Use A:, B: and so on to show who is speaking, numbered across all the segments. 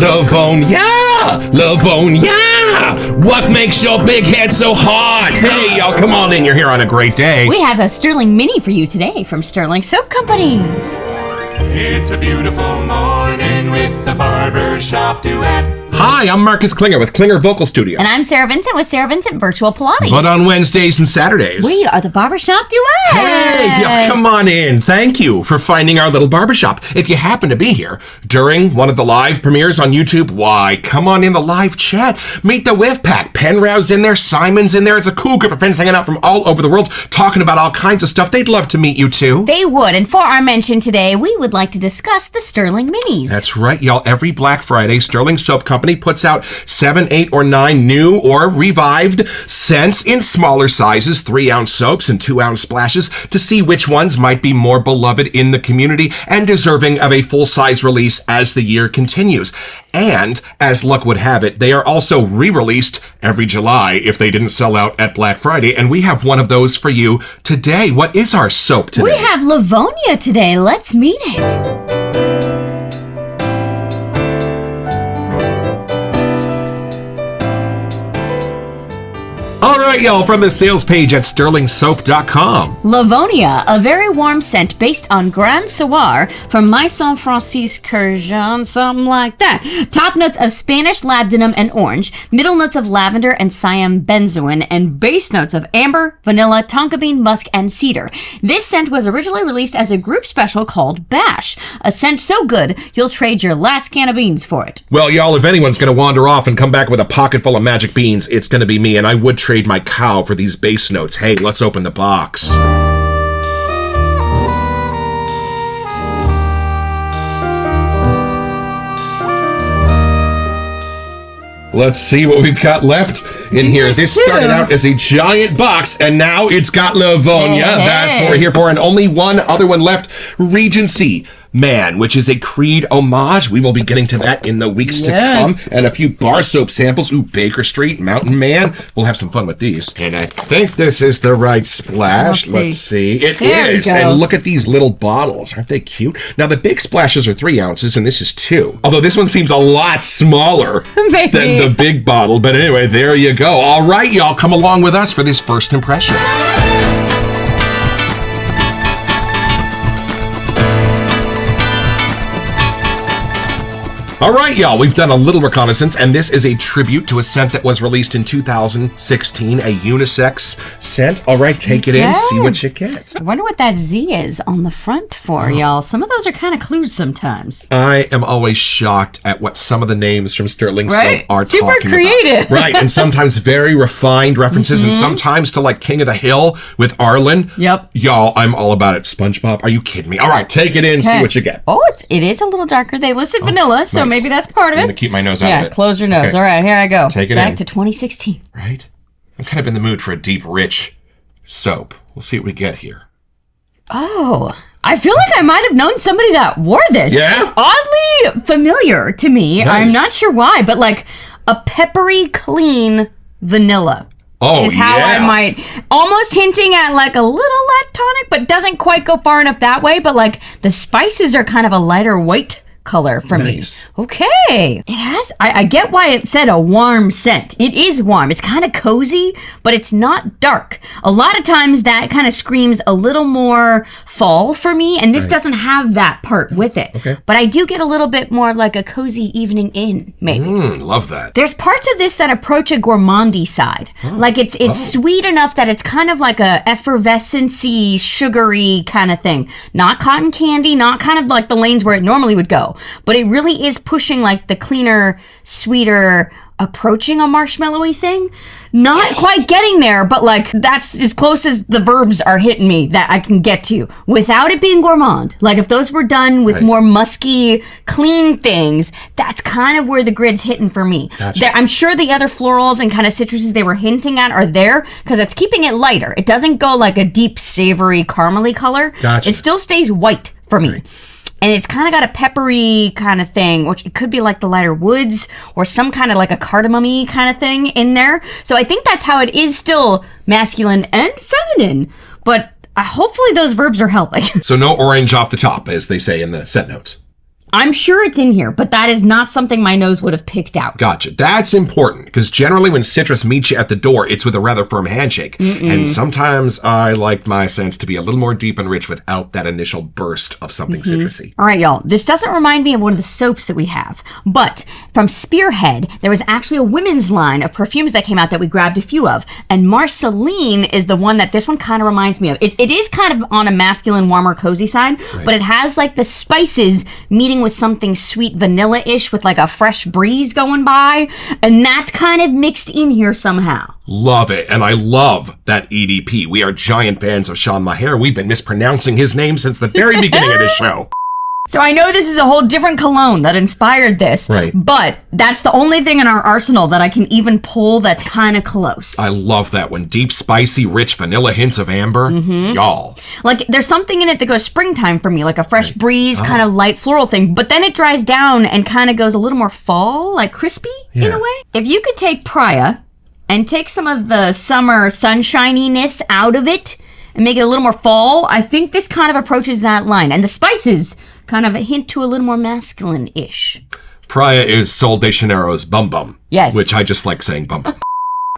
A: Livonia! Livonia! What makes your big head so hard? Hey, y'all, come on in. You're here on a great day.
B: We have a Stirling Mini for you today from Stirling Soap Company.
C: It's a beautiful morning with the Barbershop Duet.
A: Hi, I'm Marcus Klinger with Klinger Vocal Studio.
B: And I'm Sarah Vincent with Sarah Vincent Virtual Pilates.
A: But on Wednesdays and Saturdays,
B: we are the Barbershop Duet.
A: Hey, y'all, come on in. Thank you for finding our little barbershop. If you happen to be here during one of the live premieres on YouTube, why, come on in the live chat. Meet the Whiff Pack. Penrow's in there, Simon's in there. It's a cool group of friends hanging out from all over the world, talking about all kinds of stuff. They'd love to meet you too.
B: They would. And for our mention today, we would like to discuss the Stirling Minis.
A: That's right, y'all. Every Black Friday, Stirling Soap Company puts out 7, 8, or 9 new or revived scents in smaller sizes, 3-ounce soaps and 2-ounce splashes, to see which ones might be more beloved in the community and deserving of a full-size release as the year continues. And, as luck would have it, they are also re-released every July if they didn't sell out at Black Friday, and we have one of those for you today. What is our soap today?
B: We have Livonia today. Let's meet it.
A: All right, y'all, from the sales page at stirlingsoap.com.
B: Livonia, a very warm scent based on Grand Soir from Maison Francis Curjon, something like that. Top notes of Spanish labdanum and orange, middle notes of lavender and Siam benzoin, and base notes of amber, vanilla, tonka bean, musk, and cedar. This scent was originally released as a group special called Bash, a scent so good you'll trade your last can of beans for it.
A: Well, y'all, if anyone's going to wander off and come back with a pocket full of magic beans, it's going to be me, and I would trade my cow for these base notes. Hey, let's open the box. Let's see what we've got left in here. This started out as a giant box, and now it's got Livonia.
B: Hey.
A: That's what we're here for, and only one other one left. Regency Man, which is a Creed homage. We will be getting to that in the weeks to come. And a few bar soap samples. Ooh, Baker Street, Mountain Man. We'll have some fun with these. And I think this is the right splash. Let's see. It is. And look at these little bottles. Aren't they cute? Now, the big splashes are 3 ounces, and this is 2. Although this one seems a lot smaller than the big bottle. But anyway, there you go. All right, y'all, come along with us for this first impression. All right, y'all, we've done a little reconnaissance, and this is a tribute to a scent that was released in 2016, a unisex scent. All right, take it in, see what you get.
B: I wonder what that Z is on the front for, y'all. Some of those are kind of clues sometimes.
A: I am always shocked at what some of the names from Stirling Soap are
B: Super
A: talking
B: creative.
A: about. Right, and sometimes very refined references, and sometimes to like King of the Hill with Arlen.
B: Yep.
A: Y'all, I'm all about it. SpongeBob, are you kidding me? All right, take it in, see what you get.
B: Oh, it is a little darker. They listed vanilla, so maybe that's part of it.
A: I'm going to keep my nose out of it.
B: Yeah, close your nose.
A: Okay.
B: All right, here I go.
A: Take it
B: Back
A: in.
B: to 2016.
A: Right? I'm kind of in the mood for a deep, rich soap. We'll see what we get here.
B: Oh, I feel like I might have known somebody that wore this.
A: Yeah?
B: It's oddly familiar to me.
A: Nice.
B: I'm not sure why, but like a peppery, clean vanilla.
A: Oh,
B: is how I might, almost hinting at like a little lactonic, but doesn't quite go far enough that way. But like the spices are kind of a lighter white color for me. Okay. It has, I get why it said a warm scent. It is warm. It's kind of cozy, but it's not dark. A lot of times that kind of screams a little more fall for me, and this doesn't have that part with it.
A: Okay.
B: But I do get a little bit more like a cozy evening in, maybe.
A: Love that.
B: There's parts of this that approach a gourmandy side. Like it's sweet enough that it's kind of like a effervescency, sugary kind of thing. Not cotton candy, not kind of like the lanes where it normally would go. But it really is pushing like the cleaner, sweeter, approaching a marshmallowy thing. Not quite getting there, but like that's as close as the verbs are hitting me that I can get to without it being gourmand. Like if those were done with more musky, clean things, that's kind of where the grid's hitting for me.
A: Gotcha.
B: I'm sure the other florals and kind of citruses they were hinting at are there because it's keeping it lighter. It doesn't go like a deep, savory, caramely color.
A: Gotcha.
B: It still stays white for me. And it's kind of got a peppery kind of thing, which it could be like the lighter woods or some kind of like a cardamom-y kind of thing in there. So I think that's how it is still masculine and feminine. But hopefully those verbs are helping.
A: So no orange off the top, as they say in the scent notes.
B: I'm sure it's in here, but that is not something my nose would have picked out.
A: Gotcha. That's important, because generally when citrus meets you at the door, it's with a rather firm handshake. And sometimes I like my scents to be a little more deep and rich without that initial burst of something citrusy.
B: All right, y'all. This doesn't remind me of one of the soaps that we have, but from Spearhead, there was actually a women's line of perfumes that came out that we grabbed a few of, and Marceline is the one that this one kind of reminds me of. It is kind of on a masculine, warmer, cozy side, but it has like the spices meeting with something sweet vanilla-ish with like a fresh breeze going by, and that's kind of mixed in here somehow.
A: Love it, and I love that EDP. We are giant fans of Sean Maher. We've been mispronouncing his name since the very beginning of this show.
B: So I know this is a whole different cologne that inspired this, but that's the only thing in our arsenal that I can even pull that's kind of close.
A: I love that one. Deep, spicy, rich vanilla hints of amber. Y'all.
B: Like, there's something in it that goes springtime for me, like a fresh breeze, kind of light floral thing, but then it dries down and kind of goes a little more fall, like crispy in a way. If you could take Praia and take some of the summer sunshininess out of it and make it a little more fall, I think this kind of approaches that line. And the spices kind of a hint to a little more masculine-ish.
A: Praia is Sol de Janeiro's Bum Bum.
B: Yes.
A: Which I just like saying Bum Bum.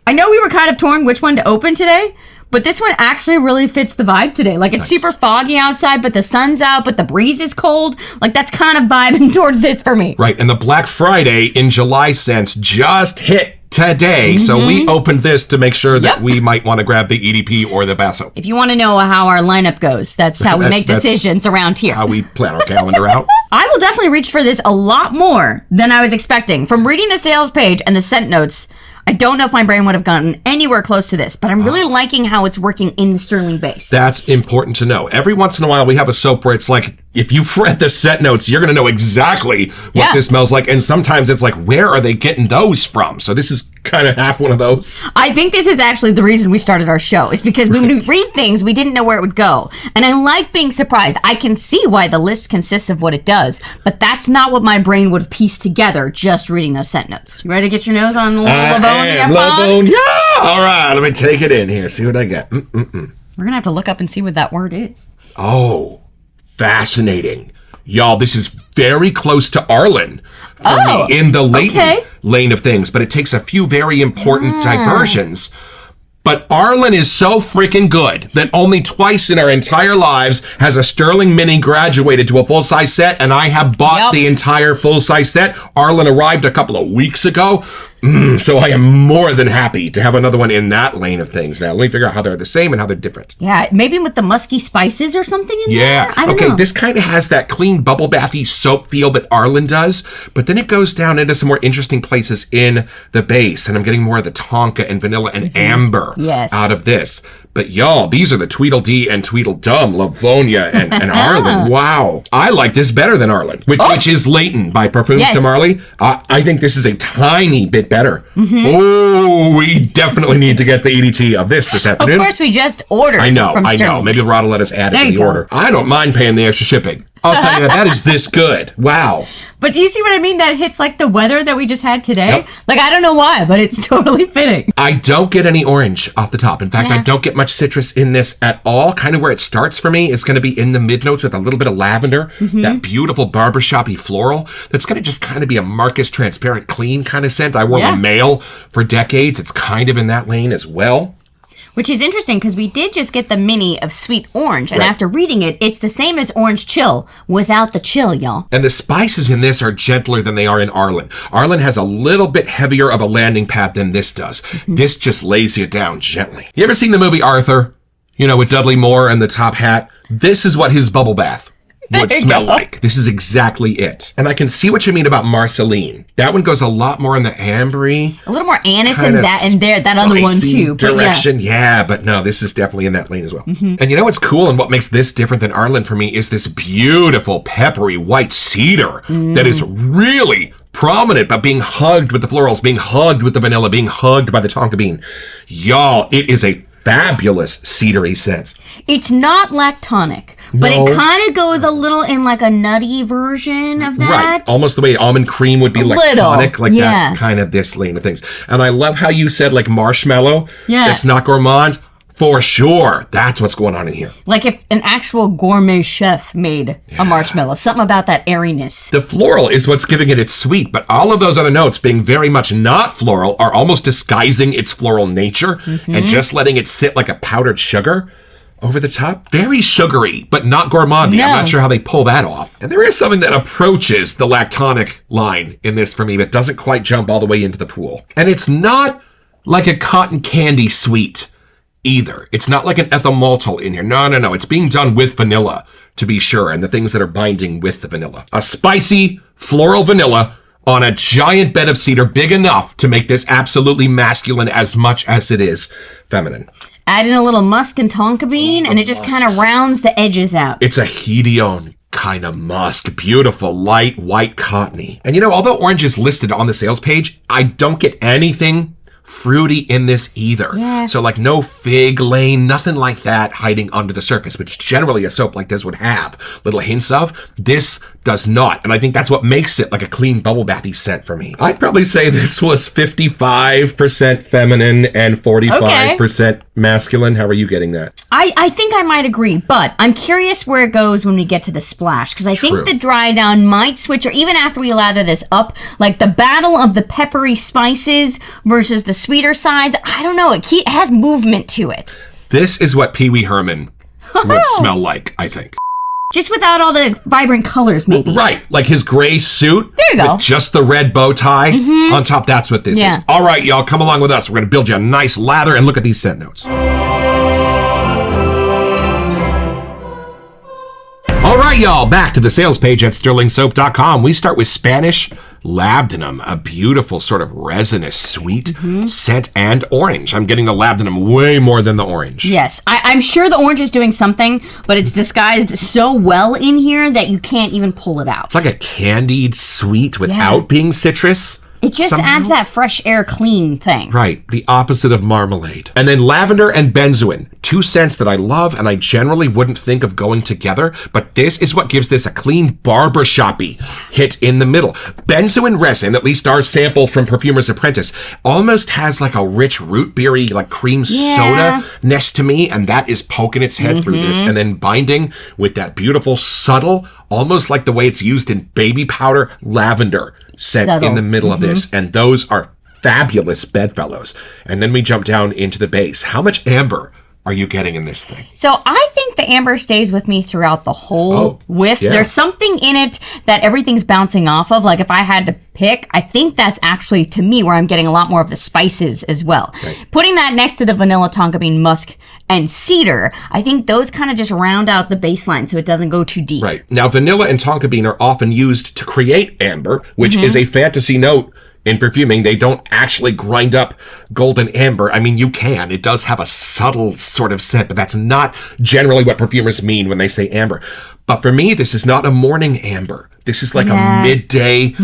B: I know we were kind of torn which one to open today, but this one actually really fits the vibe today. Like, it's super foggy outside, but the sun's out, but the breeze is cold. Like, that's kind of vibing towards this for me.
A: Right, and the Black Friday in July scents just hit today, so we opened this to make sure that we might want to grab the EDP or the Basso.
B: If you want to know how our lineup goes, that's how we make decisions around here.
A: How we plan our calendar out.
B: I will definitely reach for this a lot more than I was expecting. From reading the sales page and the scent notes, I don't know if my brain would have gotten anywhere close to this, but I'm really liking how it's working in the Stirling base.
A: That's important to know. Every once in a while, we have a soap where it's like, if you've read the scent notes, you're going to know exactly what this smells like. And sometimes it's like, where are they getting those from? So this is kind of half one of those.
B: I think this is actually the reason we started our show. It's because when we read things, we didn't know where it would go. And I like being surprised. I can see why the list consists of what it does, but that's not what my brain would have pieced together just reading those scent notes. You ready to get your nose on Livonia?
A: Livonia! All right, let me take it in here. See what I get.
B: We're going to have to look up and see what that word is.
A: Oh, fascinating. Y'all, this is very close to Arlen for me in the latent lane of things, but it takes a few very important diversions. But Arlen is so freaking good that only twice in our entire lives has a Stirling Mini graduated to a full-size set, and I have bought the entire full-size set. Arlen arrived a couple of weeks ago, so I am more than happy to have another one in that lane of things. Now, let me figure out how they're the same and how they're different.
B: Yeah, maybe with the musky spices or something in there? I don't know.
A: This kind of has that clean bubble bathy soap feel that Arlen does, but then it goes down into some more interesting places in the base, and I'm getting more of the tonka and vanilla and amber out of this. But y'all, these are the Tweedledee and Tweedledum, Livonia and Arlen. Wow. I like this better than Arlen, which is Leighton by Parfums de Marly. I think this is a tiny bit better. Oh, we definitely need to get the EDT of this afternoon.
B: Of course, we just ordered
A: I know.
B: Stirling.
A: Maybe Rod will let us add it to the order. I don't mind paying the extra shipping. I'll tell you, that is this good. Wow.
B: But do you see what I mean? That hits like the weather that we just had today. Like, I don't know why, but it's totally fitting.
A: I don't get any orange off the top. In fact, I don't get much citrus in this at all. Kind of where it starts for me is going to be in the mid notes with a little bit of lavender, that beautiful barbershop-y floral. That's going to just kind of be a Marcus Transparent Clean kind of scent. I wore a male for decades. It's kind of in that lane as well.
B: Which is interesting because we did just get the mini of sweet orange. And after reading it, it's the same as orange chill without the chill, y'all.
A: And the spices in this are gentler than they are in Arlen. Arlen has a little bit heavier of a landing pad than this does. This just lays you down gently. You ever seen the movie Arthur? You know, with Dudley Moore and the top hat? This is what his bubble bath would smell like. This is exactly it. And I can see what you mean about Marceline. That one goes a lot more in the ambery.
B: A little more anise in that and there, that other one too.
A: Direction, but no, this is definitely in that lane as well. And you know what's cool and what makes this different than Arlen for me is this beautiful peppery white cedar that is really prominent, but being hugged with the florals, being hugged with the vanilla, being hugged by the tonka bean. Y'all, it is a fabulous cedary scent.
B: It's not lactonic, but it kind of goes a little in like a nutty version of that.
A: Right, almost the way almond cream would be lactonic. Like that's kind of this lane of things. And I love how you said like marshmallow. That's not gourmand. For sure. That's what's going on in here.
B: Like if an actual gourmet chef made a marshmallow. Something about that airiness.
A: The floral is what's giving it its sweet, but all of those other notes being very much not floral are almost disguising its floral nature and just letting it sit like a powdered sugar over the top. Very sugary, but not gourmandy.
B: No.
A: I'm not sure how they pull that off. And there is something that approaches the lactonic line in this for me, but doesn't quite jump all the way into the pool. And it's not like a cotton candy sweet either. It's not like an ethyl maltol in here. No. It's being done with vanilla, to be sure, and the things that are binding with the vanilla. A spicy floral vanilla on a giant bed of cedar, big enough to make this absolutely masculine as much as it is feminine.
B: Add in a little musk and tonka bean, and it just kind of rounds the edges out.
A: It's a Hedione kind of musk. Beautiful, light, white, cottony. And although orange is listed on the sales page, I don't get anything fruity in this either.
B: Yeah.
A: So like no fig lane, nothing like that hiding under the surface, which generally a soap like this would have little hints of. This does not. And I think that's what makes it like a clean bubble bathy scent for me. I'd probably say this was 55% feminine and 45% masculine. How are you getting that?
B: I think I might agree, but I'm curious where it goes when we get to the splash, because I think the dry down might switch, or even after we lather this up, like the battle of the peppery spices versus the sweeter sides. I don't know. It has movement to it.
A: This is what Pee Wee Herman would smell like, I think.
B: Just without all the vibrant colors, maybe.
A: Right, like his gray suit.
B: There you go.
A: With just the red bow tie on top. That's what this is. All right, y'all, come along with us. We're going to build you a nice lather, and look at these scent notes. All right, y'all, back to the sales page at stirlingsoap.com. We start with Spanish labdanum, a beautiful sort of resinous sweet scent, and orange. I'm getting the labdanum way more than the orange.
B: Yes, I'm sure the orange is doing something, but it's disguised so well in here that you can't even pull it out.
A: It's like a candied sweet without being citrus.
B: It just adds that fresh air clean thing.
A: Right, the opposite of marmalade. And then lavender and benzoin, two scents that I love and I generally wouldn't think of going together, but this is what gives this a clean barbershop-y hit in the middle. Benzoin resin, at least our sample from Perfumer's Apprentice, almost has like a rich root beery, like cream soda-ness to me, and that is poking its head through this, and then binding with that beautiful, subtle, almost like the way it's used in baby powder, lavender scent in the middle of this. And those are fabulous bedfellows. And then we jump down into the base. How much amber are you getting in this thing?
B: So I think the amber stays with me throughout the whole whiff. Yeah. There's something in it that everything's bouncing off of. Like if I had to pick, I think that's actually, to me, where I'm getting a lot more of the spices as well. Right. Putting that next to the vanilla, tonka bean, musk, and cedar, I think those kind of just round out the baseline so it doesn't go too deep.
A: Right. Now, vanilla and tonka bean are often used to create amber, which is a fantasy note. In perfuming, they don't actually grind up golden amber. I mean, you can. It does have a subtle sort of scent, but that's not generally what perfumers mean when they say amber. But for me, this is not a morning amber. This is like a midday,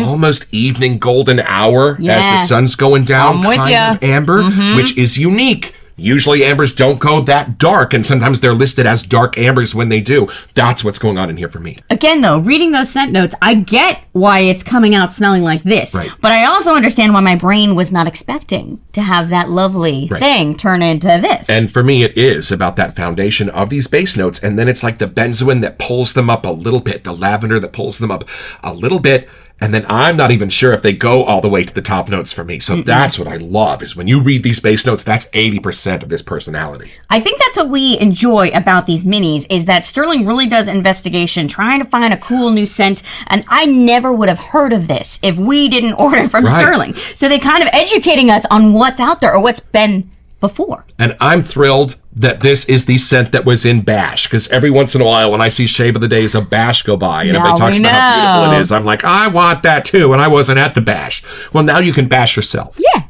A: almost evening golden hour as the sun's going down kind of amber, which is unique. Usually ambers don't go that dark, and sometimes they're listed as dark ambers when they do. That's what's going on in here for me.
B: Again, though, reading those scent notes, I get why it's coming out smelling like this.
A: Right.
B: But I also understand why my brain was not expecting to have that lovely thing turn into this.
A: And for me, it is about that foundation of these base notes, and then it's like the benzoin that pulls them up a little bit, the lavender that pulls them up a little bit, and then I'm not even sure if they go all the way to the top notes for me. So that's what I love, is when you read these base notes, that's 80% of this personality.
B: I think that's what we enjoy about these minis, is that Stirling really does investigation, trying to find a cool new scent. And I never would have heard of this if we didn't order from Stirling. So they kind of educating us on what's out there or what's been before.
A: And I'm thrilled that this is the scent that was in Bash, because every once in a while when I see Shave of the Days of Bash go by and everybody talks about how beautiful it is, I'm like, I want that too, and I wasn't at the Bash. Well, now you can bash yourself.
B: Yeah.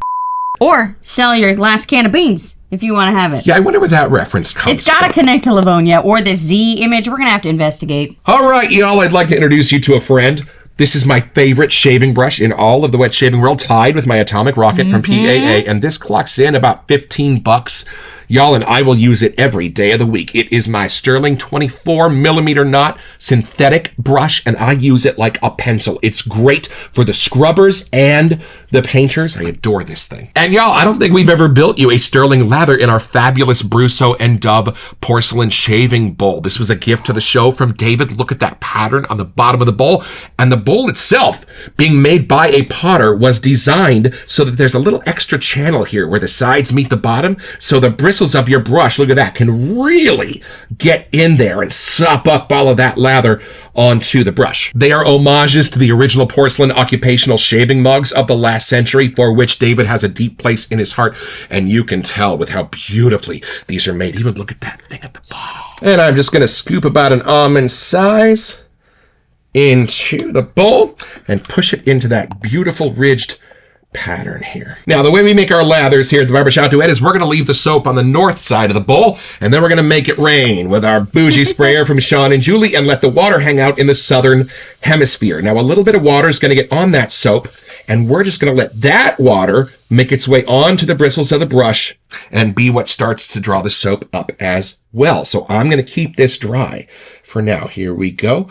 B: Or sell your last can of beans if you want to have it.
A: Yeah, I wonder where that reference comes from.
B: It's got to connect to Livonia or this Z image. We're going to have to investigate.
A: All right, y'all, I'd like to introduce you to a friend. This is my favorite shaving brush in all of the wet shaving world, tied with my Atomic Rocket from PAA, and this clocks in about $15 Y'all, and I will use it every day of the week. It is my Stirling 24mm knot synthetic brush, and I use it like a pencil. It's great for the scrubbers and the painters. I adore this thing. And y'all, I don't think we've ever built you a Stirling lather in our fabulous Brusso and Dove porcelain shaving bowl. This was a gift to the show from David. Look at that pattern on the bottom of the bowl. And the bowl itself, being made by a potter, was designed so that there's a little extra channel here where the sides meet the bottom. So the bristles of your brush, look at that, can really get in there and sop up all of that lather onto the brush. They are homages to the original porcelain occupational shaving mugs of the last century, for which David has a deep place in his heart, and you can tell with how beautifully these are made. Even look at that thing at the bottom. And I'm just going to scoop about an almond size into the bowl and push it into that beautiful ridged pattern here. Now, the way we make our lathers here at the Barbershop Duet is we're going to leave the soap on the north side of the bowl, and then we're going to make it rain with our bougie sprayer from Sean and Julie and let the water hang out in the southern hemisphere. Now, a little bit of water is going to get on that soap, and we're just going to let that water make its way onto the bristles of the brush and be what starts to draw the soap up as well. So I'm going to keep this dry for now. Here we go.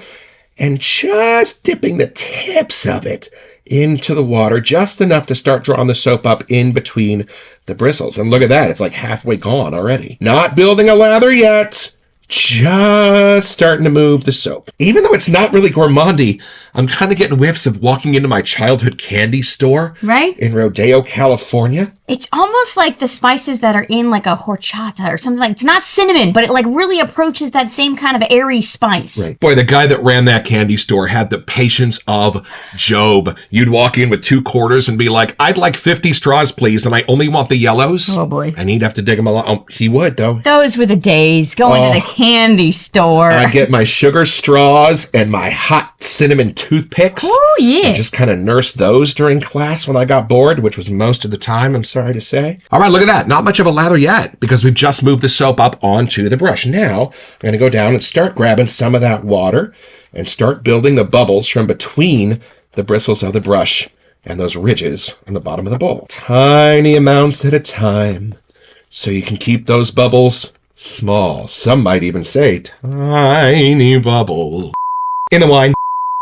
A: And just dipping the tips of it into the water, just enough to start drawing the soap up in between the bristles. And look at that, it's like halfway gone already. Not building a lather yet, just starting to move the soap. Even though it's not really gourmandy, I'm kind of getting whiffs of walking into my childhood candy store.
B: Right?
A: In Rodeo, California.
B: It's almost like the spices that are in like a horchata or something. Like, it's not cinnamon, but it like really approaches that same kind of airy spice.
A: Right. Boy, the guy that ran that candy store had the patience of Job. You'd walk in with 2 quarters and be like, I'd like 50 straws, please, and I only want the yellows.
B: Oh, boy.
A: And he'd have to dig them along. Oh, he would, though.
B: Those were the days, going to the candy store.
A: I'd get my sugar straws and my hot cinnamon toothpicks.
B: Oh, yeah.
A: And just kind of nurse those during class when I got bored, which was most of the time, I'm sorry to say. All right, look at that. Not much of a lather yet because we've just moved the soap up onto the brush. Now, I'm going to go down and start grabbing some of that water and start building the bubbles from between the bristles of the brush and those ridges on the bottom of the bowl. Tiny amounts at a time so you can keep those bubbles small. Some might even say tiny bubble. In the wine.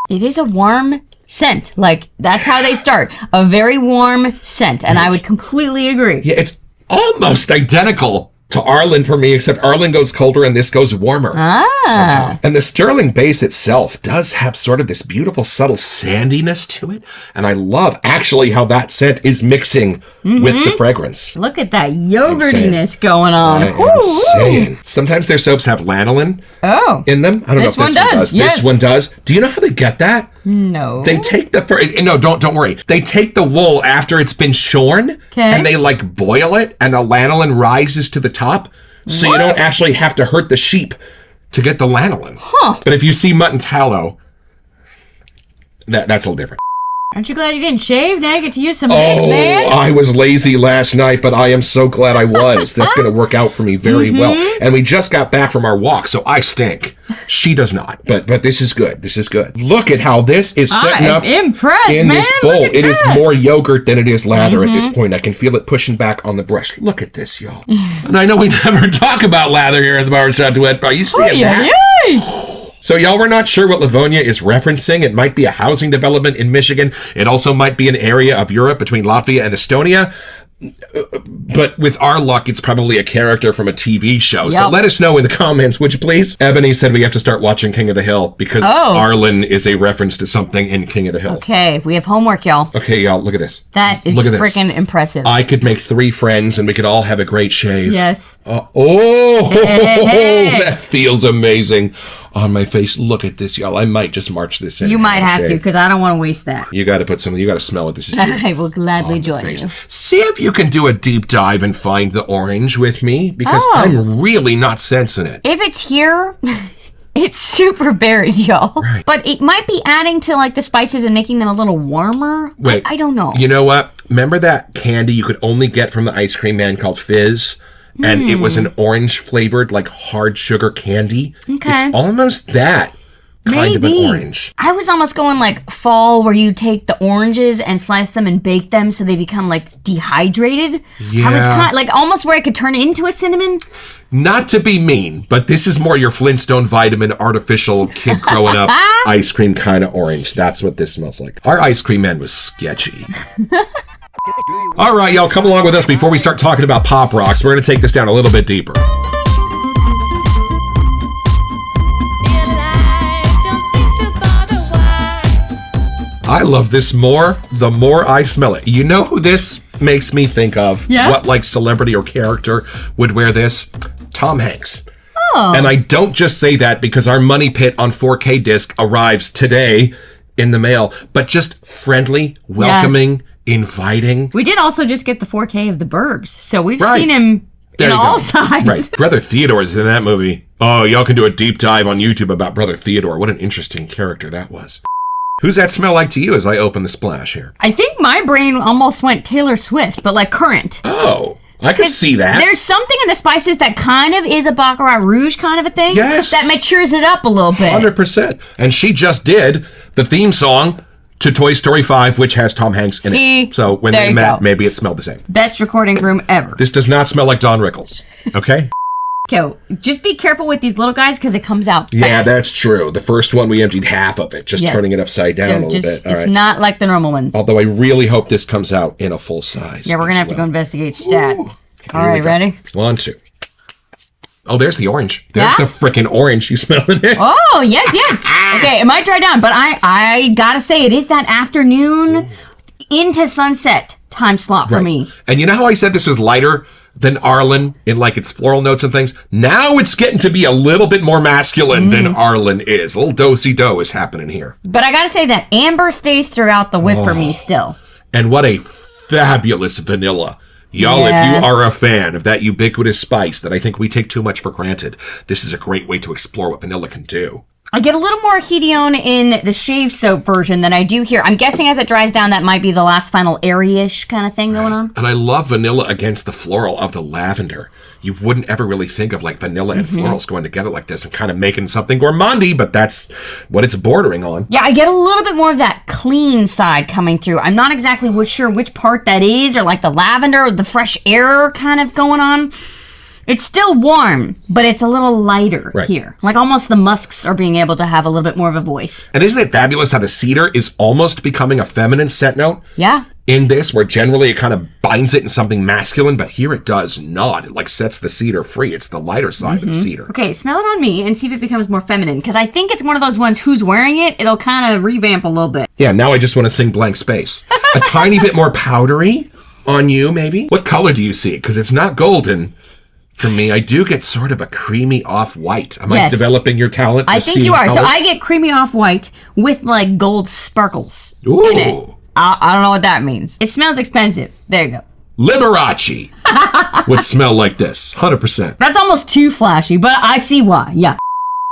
B: It is a warm scent. Like, that's how they start. A very warm scent. And I would completely agree.
A: Yeah, it's almost identical to Arlen for me, except Arlen goes colder and this goes warmer. Somehow. And the Stirling base itself does have sort of this beautiful subtle sandiness to it. And I love actually how that scent is mixing with the fragrance.
B: Look at that yogurtiness going on.
A: I'm saying. Sometimes their soaps have lanolin in them. I don't know if this one does.
B: Yes.
A: This one does. Do you know how they get that?
B: No.
A: They take don't worry. They take the wool after it's been shorn and they like boil it and the lanolin rises to the top. So you don't actually have to hurt the sheep to get the lanolin. But if you see mutton tallow, that's a little different.
B: Aren't you glad you didn't shave? Now you get to use some of this, man.
A: I was lazy last night, but I am so glad I was. That's going to work out for me very well. And we just got back from our walk, so I stink. She does not. But this is good. This is good. Look at how this is setting up
B: impressed,
A: in
B: man.
A: this bowl.
B: Look at
A: It is
B: that.
A: more yogurt than it is lather at this point. I can feel it pushing back on the brush. Look at this, y'all. And I know we never talk about lather here at the Barbershop Duet, but are you seeing that? So y'all were not sure what Livonia is referencing. It might be a housing development in Michigan. It also might be an area of Europe between Latvia and Estonia. But with our luck, it's probably a character from a TV show. So let us know in the comments, would you please? Ebony said we have to start watching King of the Hill because Arlen is a reference to something in King of the Hill.
B: Okay, we have homework, y'all.
A: Okay, y'all, look at this.
B: That is freaking impressive.
A: I could make 3 friends and we could all have a great shave.
B: Yes.
A: Hey. That feels amazing on my face. Look at this, y'all. I might just march this in.
B: You might have to, because I don't want to waste that.
A: You got to put something. You got to smell what this is.
B: I will gladly join you.
A: See if you can do a deep dive and find the orange with me, because I'm really not sensing it.
B: If it's here, it's super berries, y'all.
A: Right.
B: But it might be adding to like the spices and making them a little warmer.
A: Wait,
B: I don't know.
A: You know what? Remember that candy you could only get from the ice cream man called Fizz? And it was an orange flavored, like hard sugar candy.
B: Okay.
A: It's almost that kind of an orange.
B: I was almost going like fall, where you take the oranges and slice them and bake them so they become like dehydrated.
A: Yeah.
B: I was kind of like almost where I could turn it into a cinnamon.
A: Not to be mean, but this is more your Flintstone vitamin, artificial kid growing up ice cream kind of orange. That's what this smells like. Our ice cream man was sketchy. All right, y'all, come along with us before we start talking about Pop Rocks. We're going to take this down a little bit deeper. I love this more the more I smell it. You know who this makes me think of?
B: Yeah?
A: What like celebrity or character would wear this? Tom Hanks.
B: Oh.
A: And I don't just say that because our Money Pit on 4K disc arrives today in the mail, but just friendly, welcoming, inviting.
B: We did also just get the 4K of the Burbs, so we've
A: Right.
B: seen him
A: There
B: in
A: you
B: all
A: go.
B: sides.
A: Right. Brother Theodore's in that movie. Oh, y'all can do a deep dive on YouTube about Brother Theodore. What an interesting character that was. Who's that smell like to you as I open the splash here?
B: I think my brain almost went Taylor Swift, but like current.
A: Oh, I can see that.
B: There's something in the spices that kind of is a Baccarat Rouge kind of a thing.
A: Yes.
B: That matures it up a little bit.
A: 100%. And she just did the theme song to Toy Story 5, which has Tom Hanks in
B: See?
A: it. So when
B: There
A: they
B: you
A: met,
B: go.
A: maybe it smelled the same.
B: Best recording room ever.
A: This does not smell like Don Rickles. Okay?
B: Okay, just be careful with these little guys because it comes out fast.
A: Yeah, that's true. The first one, we emptied half of it, just
B: Yes.
A: turning it upside down a
B: So
A: little
B: just,
A: bit. All
B: it's
A: right.
B: not like the normal ones.
A: Although I really hope this comes out in a full size.
B: Yeah, we're going to have to go investigate stat.
A: Ooh.
B: All
A: Here we
B: right,
A: go.
B: ready?
A: 1, 2. Oh, there's the orange. There's
B: Yeah?
A: the frickin' orange. You smelling it?
B: Oh, yes, yes. Okay, it might dry down, but I got to say, it is that afternoon into sunset time slot for
A: Right.
B: me.
A: And you know how I said this was lighter than Arlen in like its floral notes and things? Now it's getting to be a little bit more masculine than Arlen is. A little do-si-do is happening here.
B: But I got to say that amber stays throughout the whip for me still.
A: And what a fabulous vanilla. Y'all,
B: Yeah.
A: if you are a fan of that ubiquitous spice that I think we take too much for granted, this is a great way to explore what vanilla can do.
B: I get a little more hedione in the shave soap version than I do here. I'm guessing as it dries down, that might be the last final airy-ish kind of thing going on.
A: And I love vanilla against the floral of the lavender. You wouldn't ever really think of like vanilla and florals going together like this and kind of making something gourmandy, but that's what it's bordering on.
B: Yeah, I get a little bit more of that clean side coming through. I'm not exactly sure which part that is, or like the lavender or the fresh air kind of going on. It's still warm, but it's a little lighter here. Like almost the musks are being able to have a little bit more of a voice.
A: And isn't it fabulous how the cedar is almost becoming a feminine scent note?
B: Yeah.
A: In this, where generally it kind of binds it in something masculine, but here it does not. It like sets the cedar free. It's the lighter side of the cedar.
B: Okay, smell it on me and see if it becomes more feminine. Because I think it's one of those ones, who's wearing it, it'll kind of revamp a little bit.
A: Yeah, now I just want to sing Blank Space. A tiny bit more powdery on you, maybe? What color do you see? Because it's not golden. For me, I do get sort of a creamy off-white. Am I developing your talent?
B: I think you are. So I get creamy off-white with like gold sparkles in it.
A: Ooh,
B: I don't know what that means. It smells expensive. There you go.
A: Liberace would smell like this, 100%.
B: That's almost too flashy, but I see why. Yeah.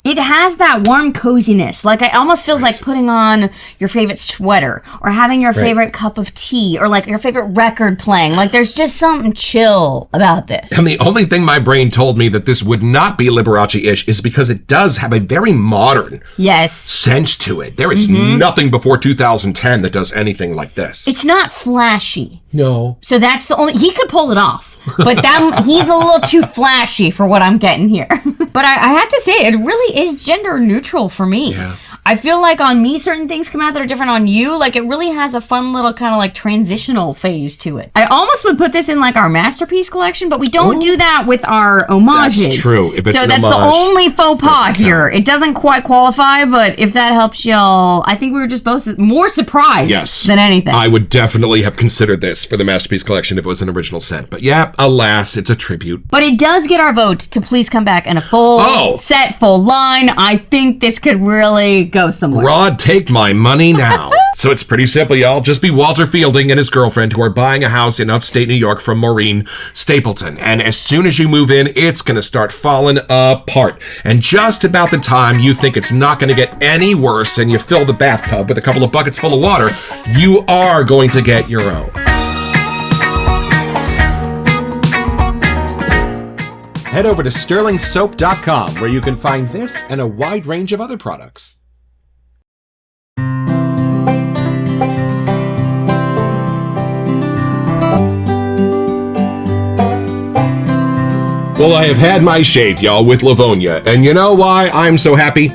B: It has that warm coziness. Like, it almost feels like putting on your favorite sweater or having your favorite cup of tea or like your favorite record playing. Like, there's just something chill about this.
A: And the only thing my brain told me that this would not be Liberace-ish is because it does have a very modern
B: Yes.
A: sense to it. There is nothing before 2010 that does anything like this.
B: It's not flashy.
A: No.
B: So that's the only, he could pull it off, but he's a little too flashy for what I'm getting here. But I have to say, it really is gender neutral for me.
A: Yeah.
B: I feel like on me, certain things come out that are different on you. Like, it really has a fun little kind of like transitional phase to it. I almost would put this in like our masterpiece collection, but we don't do that with our homages.
A: That's true. If it's
B: so
A: an
B: that's
A: homage,
B: the only faux pas
A: doesn't
B: here. It doesn't quite qualify, but if that helps y'all, I think we were just both more surprised than anything.
A: I would definitely have considered this for the Masterpiece Collection if it was an original scent. But yeah, alas, it's a tribute.
B: But it does get our vote to please come back in a full set, full line. I think this could really go somewhere.
A: Rod, take my money now. So it's pretty simple, y'all. Just be Walter Fielding and his girlfriend who are buying a house in upstate New York from Maureen Stapleton. And as soon as you move in, it's going to start falling apart. And just about the time you think it's not going to get any worse and you fill the bathtub with a couple of buckets full of water, you are going to get your own. Head over to StirlingSoap.com where you can find this and a wide range of other products. Well, I have had my shave, y'all, with Livonia, and you know why I'm so happy?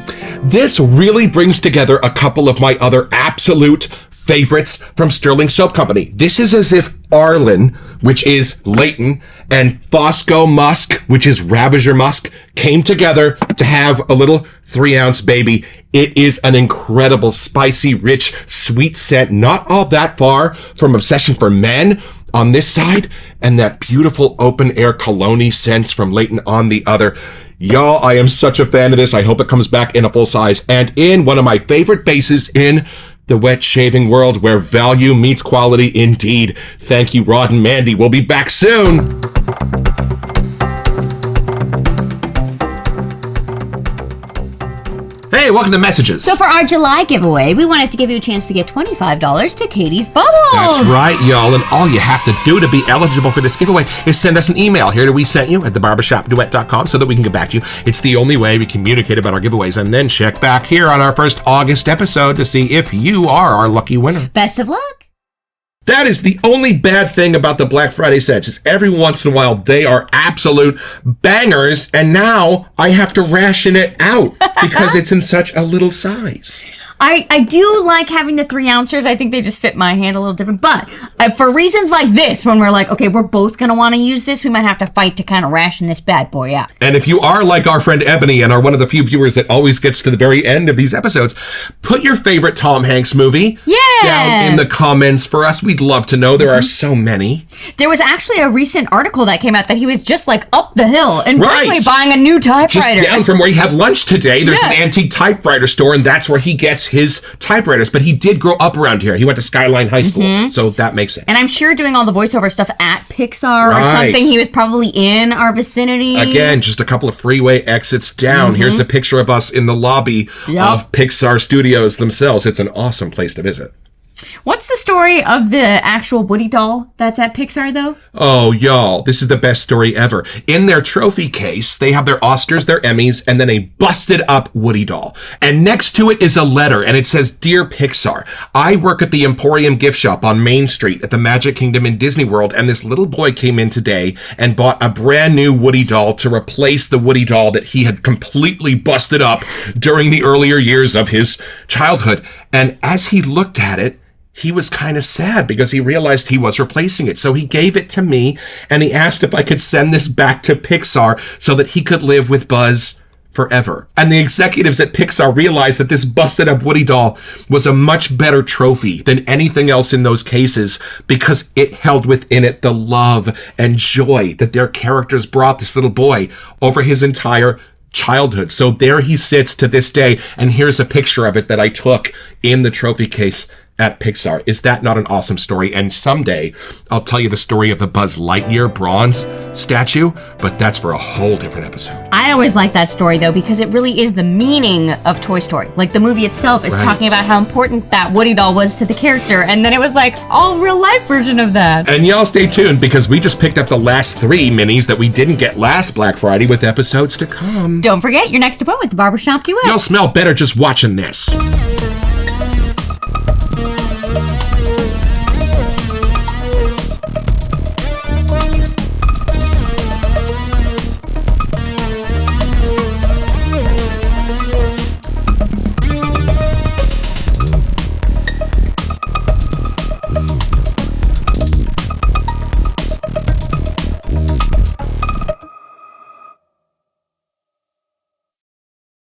A: This really brings together a couple of my other absolute favorites from Stirling Soap Company. This is as if Arlen, which is Leighton, and Fosco Musk, which is Ravager Musk, came together to have a little 3-ounce baby. It is an incredible, spicy, rich, sweet scent, not all that far from Obsession for Men on this side, and that beautiful open air cologne scents from Leighton on the other. Y'all, I am such a fan of this. I hope it comes back in a full size and in one of my favorite bases in the wet shaving world, where value meets quality indeed. Thank you, Rod and Mandy. We'll be back soon. Hey, welcome to Messages.
B: So for our July giveaway, we wanted to give you a chance to get $25 to Katie's Bubbles.
A: That's right, y'all. And all you have to do to be eligible for this giveaway is send us an email here to we sent you at thebarbershopduet.com so that we can get back to you. It's the only way we communicate about our giveaways. And then check back here on our first August episode to see if you are our lucky winner.
B: Best of luck.
A: That is the only bad thing about the Black Friday sets, is every once in a while they are absolute bangers, and now I have to ration it out because it's in such a little size.
B: I do like having the 3-ouncers. I think they just fit my hand a little different. But for reasons like this, when we're like, okay, we're both going to want to use this, we might have to fight to kind of ration this bad boy out.
A: And if you are like our friend Ebony and are one of the few viewers that always gets to the very end of these episodes, put your favorite Tom Hanks movie down in the comments for us. We'd love to know. There are so many. There
B: was actually a recent article that came out that he was just like up the hill and finally buying a new typewriter.
A: Just down from where he had lunch today, there's an antique typewriter store, and that's where he gets his typewriters. But he did grow up around here. He went to Skyline High School, so that makes sense.
B: And I'm sure doing all the voiceover stuff at Pixar or something, he was probably in our vicinity.
A: Again, just a couple of freeway exits down. Here's a picture of us in the lobby of Pixar Studios themselves. It's an awesome place to visit.
B: What's the story of the actual Woody doll that's at Pixar, though?
A: Oh, y'all, this is the best story ever. In their trophy case, they have their Oscars, their Emmys, and then a busted up Woody doll. And next to it is a letter, and it says, "Dear Pixar, I work at the Emporium gift shop on Main Street at the Magic Kingdom in Disney World, and this little boy came in today and bought a brand new Woody doll to replace the Woody doll that he had completely busted up during the earlier years of his childhood. And as he looked at it, he was kind of sad because he realized he was replacing it. So he gave it to me, and he asked if I could send this back to Pixar so that he could live with Buzz forever." And the executives at Pixar realized that this busted up Woody doll was a much better trophy than anything else in those cases because it held within it the love and joy that their characters brought this little boy over his entire childhood. So there he sits to this day, and here's a picture of it that I took in the trophy case at Pixar. Is that not an awesome story? And someday I'll tell you the story of the Buzz Lightyear bronze statue, but that's for a whole different episode.
B: I always like that story, though, because it really is the meaning of Toy Story. Like, the movie itself is talking about how important that Woody doll was to the character, and then it was like all real life version of that.
A: And y'all stay tuned, because we just picked up the last 3 minis that we didn't get last Black Friday with episodes to come.
B: Don't forget, you're next to put with the Barbershop Duet.
A: You'll smell better just watching this.